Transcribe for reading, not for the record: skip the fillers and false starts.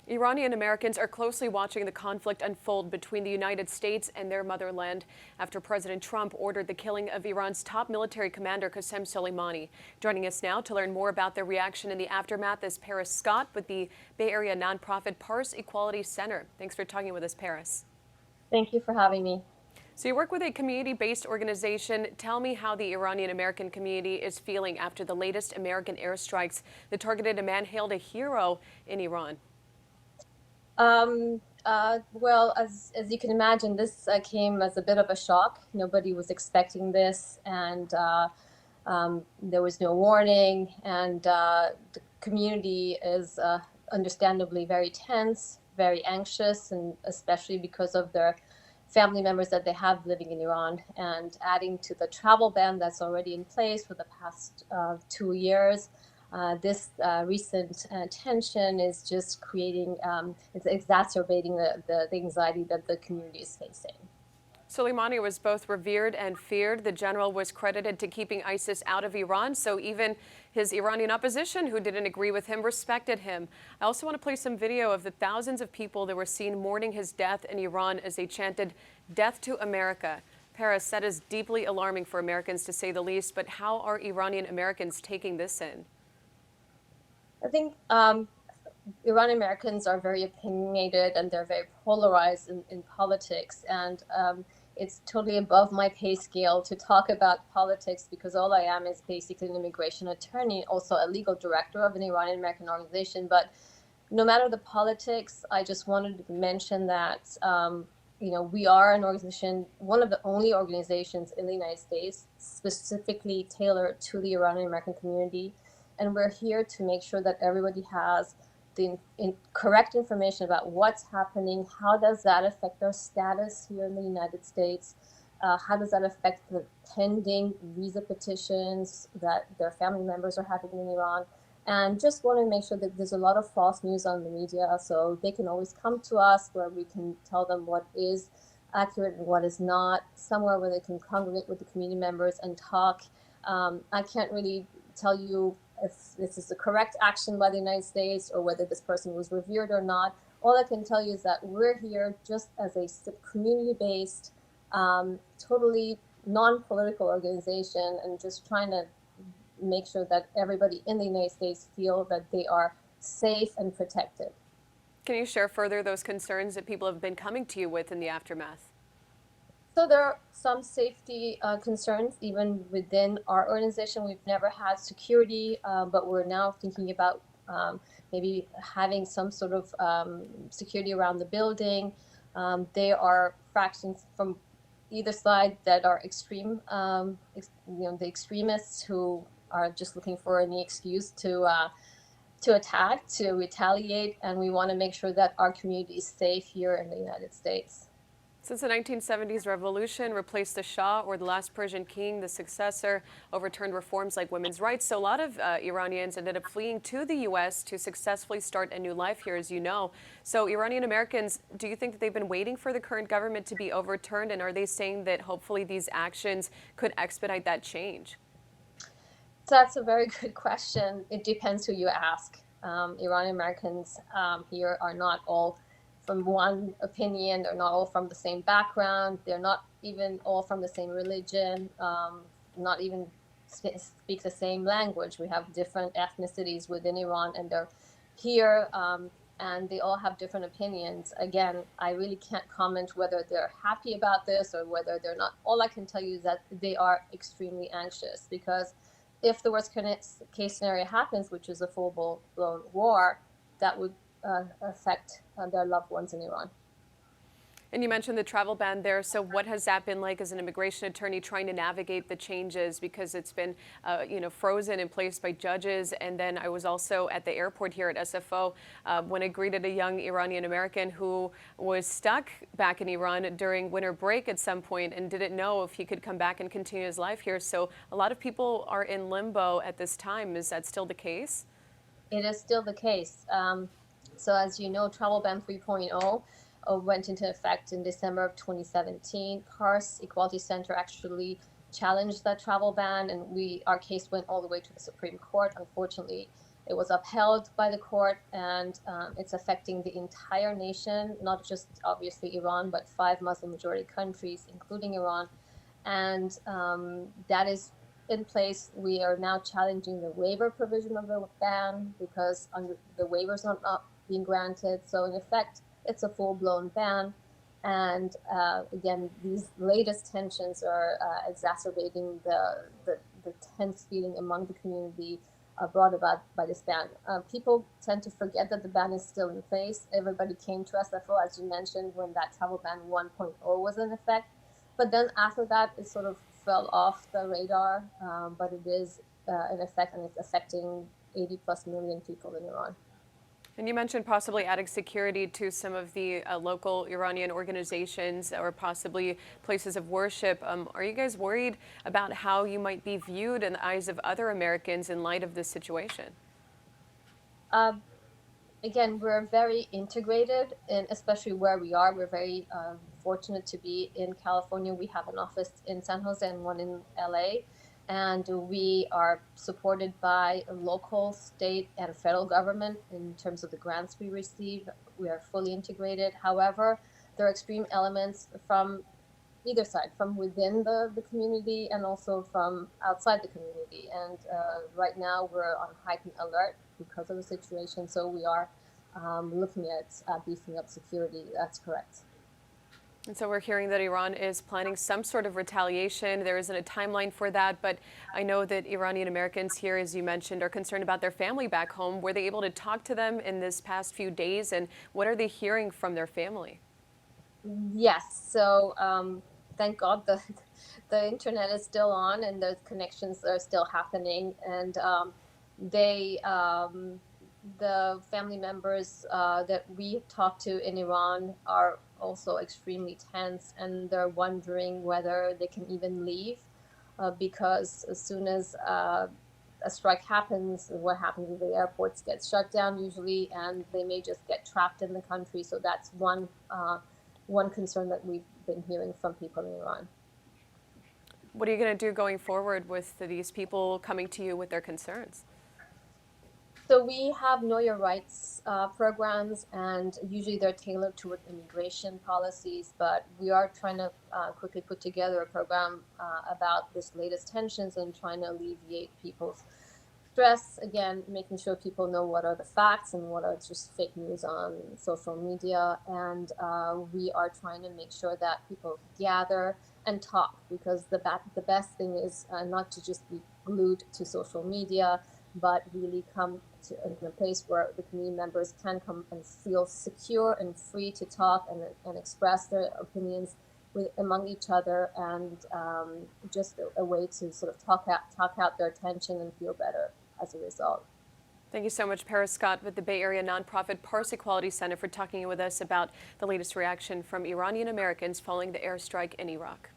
Iranian-Americans are closely watching the conflict unfold between the United States and their motherland after President Trump ordered the killing of Iran's top military commander, Qasem Soleimani. Joining us now to learn more about their reaction in the aftermath is Paris Scott with the Bay Area nonprofit Pars Equality Center. Thanks for talking with us, Paris. Thank you for having me. So you work with a community-based organization. Tell me how the Iranian-American community is feeling after the latest American airstrikes that targeted a man hailed a hero in Iran. Well, as you can imagine, this came as a bit of a shock. Nobody was expecting this, and there was no warning. And the community is understandably very tense, very anxious, and especially because of their family members that they have living in Iran. And adding to the travel ban that's already in place for the past 2 years. This recent tension is just creating, it's exacerbating the anxiety that the community is facing. Soleimani was both revered and feared. The general was credited to keeping ISIS out of Iran, so even his Iranian opposition, who didn't agree with him, respected him. I also want to play some video of the thousands of people that were seen mourning his death in Iran as they chanted, "Death to America." Paris, that is deeply alarming for Americans, to say the least, but how are Iranian Americans taking this in? I think Iranian Americans are very opinionated and they're very polarized in politics. And it's totally above my pay scale to talk about politics because all I am is basically an immigration attorney, also a legal director of an Iranian American organization. But no matter the politics, I just wanted to mention that we are an organization, one of the only organizations in the United States specifically tailored to the Iranian American community. And we're here to make sure that everybody has the correct information about what's happening, how does that affect their status here in the United States, how does that affect the pending visa petitions that their family members are having in Iran, and just want to make sure that there's a lot of false news on the media, so they can always come to us where we can tell them what is accurate and what is not, somewhere where they can congregate with the community members and talk. I can't really tell you if this is the correct action by the United States or whether this person was revered or not. All I can tell you is that we're here just as a community-based, totally non-political organization and just trying to make sure that everybody in the United States feel that they are safe and protected. Can you share further those concerns that people have been coming to you with in the aftermath? So there are some safety concerns even within our organization. We've never had security, but we're now thinking about maybe having some sort of security around the building. There are factions from either side that are extreme, the extremists who are just looking for any excuse to attack, to retaliate, and we want to make sure that our community is safe here in the United States. Since the 1970s revolution replaced the Shah, or the last Persian king, the successor overturned reforms like women's rights. So a lot of Iranians ended up fleeing to the U.S. to successfully start a new life here, as you know. So Iranian Americans, do you think that they've been waiting for the current government to be overturned? And are they saying that hopefully these actions could expedite that change? So that's a very good question. It depends who you ask. Iranian Americans here are not all from one opinion. They're not all from the same background. They're not even all from the same religion, not even speak the same language. We have different ethnicities within Iran, and they're here, and they all have different opinions. Again, I really can't comment whether they're happy about this or whether they're not. All I can tell you is that they are extremely anxious, because if the worst case scenario happens, which is a full-blown war, that would affect their loved ones in Iran. And you mentioned the travel ban there. So what has that been like as an immigration attorney trying to navigate the changes, because it's been, frozen in place by judges? And then I was also at the airport here at SFO when I greeted a young Iranian American who was stuck back in Iran during winter break at some point and didn't know if he could come back and continue his life here. So a lot of people are in limbo at this time. Is that still the case? It is still the case. So as you know, Travel Ban 3.0 went into effect in December of 2017. Pars Equality Center actually challenged that travel ban, and our case went all the way to the Supreme Court. Unfortunately, It was upheld by the court, and it's affecting the entire nation, not just obviously Iran, but 5 Muslim-majority countries, including Iran. And that is in place. We are now challenging the waiver provision of the ban because under the waivers not being granted. So in effect, it's a full-blown ban. And again, these latest tensions are exacerbating the tense feeling among the community brought about by this ban. People tend to forget that the ban is still in place. Everybody came to SFO, as you mentioned, when that travel ban 1.0 was in effect. But then after that, it sort of fell off the radar. But it is in effect, and it's affecting 80 plus million people in Iran. And you mentioned possibly adding security to some of the local Iranian organizations or possibly places of worship. Are you guys worried about how you might be viewed in the eyes of other Americans in light of this situation? Again, we're very integrated, and especially where we are. We're very fortunate to be in California. We have an office in San Jose and one in LA. And we are supported by a local, state, and federal government in terms of the grants we receive. We are fully integrated. However, there are extreme elements from either side, from within the community and also from outside the community. And right now we're on heightened alert because of the situation. So we are looking at beefing up security. That's correct. And so we're hearing that Iran is planning some sort of retaliation. There isn't a timeline for that, but I know that Iranian Americans here, as you mentioned, are concerned about their family back home. Were they able to talk to them in this past few days, and what are they hearing from their family? Yes. So thank God the internet is still on and the connections are still happening, and they the family members that we talked to in Iran are also extremely tense, and they're wondering whether they can even leave because as soon as a strike happens, what happens is the airports get shut down usually, and they may just get trapped in the country. So that's one concern that we've been hearing from people in Iran. What are you going to do going forward with these people coming to you with their concerns? So we have Know Your Rights programs, and usually they're tailored toward immigration policies, but we are trying to quickly put together a program about this latest tensions and trying to alleviate people's stress. Again, making sure people know what are the facts and what are just fake news on social media. And we are trying to make sure that people gather and talk, because the best thing is not to just be glued to social media, but really come to a place where the community members can come and feel secure and free to talk and express their opinions among each other, and just a way to sort of talk out their tension and feel better as a result. Thank you so much, Paris Scott with the Bay Area nonprofit Pars Equality Center, for talking with us about the latest reaction from Iranian Americans following the airstrike in Iraq.